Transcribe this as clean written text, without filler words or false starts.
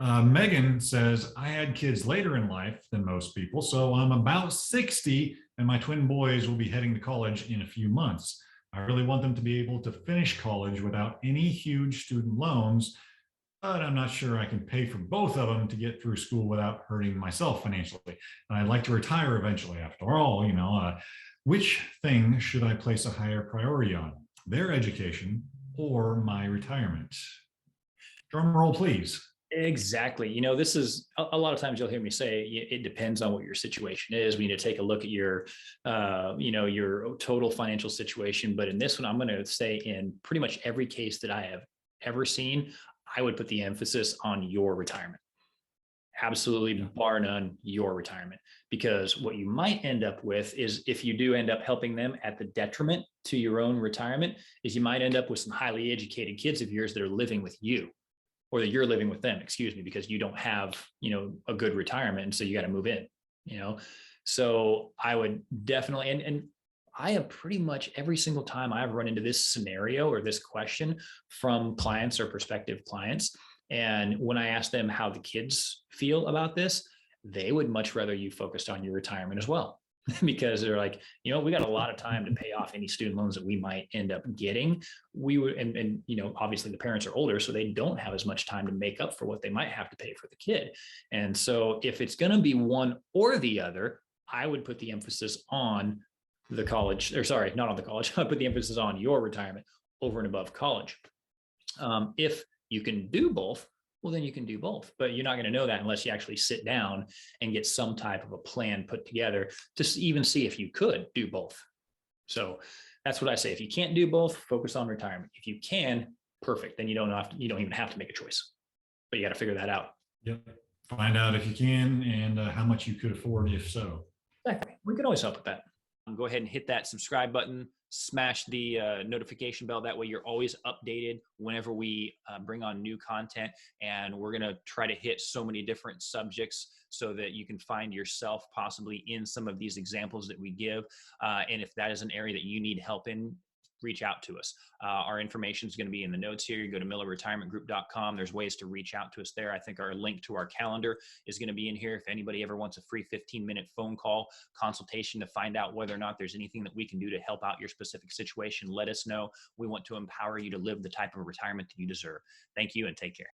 Megan says, I had kids later in life than most people, so I'm about 60 and my twin boys will be heading to college in a few months. I really want them to be able to finish college without any huge student loans, but I'm not sure I can pay for both of them to get through school without hurting myself financially. And I'd like to retire eventually. After all, which thing should I place a higher priority on? Their education or my retirement? Drum roll, please. Exactly. This is a lot of times you'll hear me say it depends on what your situation is. We need to take a look at your total financial situation. But in this one, I'm going to say in pretty much every case that I have ever seen, I would put the emphasis on your retirement. Absolutely, bar none, your retirement. Because what you might end up with is, if you do end up helping them at the detriment to your own retirement, is you might end up with some highly educated kids of yours that are living with you, or that you're living with them, excuse me, because you don't have, a good retirement. And so you got to move in, you know? So I would definitely, and I have pretty much every single time I've run into this scenario or this question from clients or prospective clients. And when I ask them how the kids feel about this, they would much rather you focused on your retirement as well. Because they're like, we got a lot of time to pay off any student loans that we might end up getting. We would, and obviously the parents are older, so they don't have as much time to make up for what they might have to pay for the kid. And so if it's going to be one or the other, I would put the emphasis on the college, or sorry, not on the college. I put the emphasis on your retirement over and above college. If you can do both, well, then you can do both. But you're not going to know that unless you actually sit down and get some type of a plan put together to even see if you could do both. So that's what I say. If you can't do both, focus on retirement. If you can, perfect. Then you don't even have to make a choice. But you got to figure that out. Yep. Find out if you can and how much you could afford if so. Exactly. We can always help with that. Go ahead and hit that subscribe button, smash the notification bell. That way you're always updated whenever we bring on new content. And we're going to try to hit so many different subjects so that you can find yourself possibly in some of these examples that we give. And if that is an area that you need help in, reach out to us. Our information is going to be in the notes here. You go to millerretirementgroup.com. There's ways to reach out to us there. I think our link to our calendar is going to be in here. If anybody ever wants a free 15-minute phone call consultation to find out whether or not there's anything that we can do to help out your specific situation, let us know. We want to empower you to live the type of retirement that you deserve. Thank you and take care.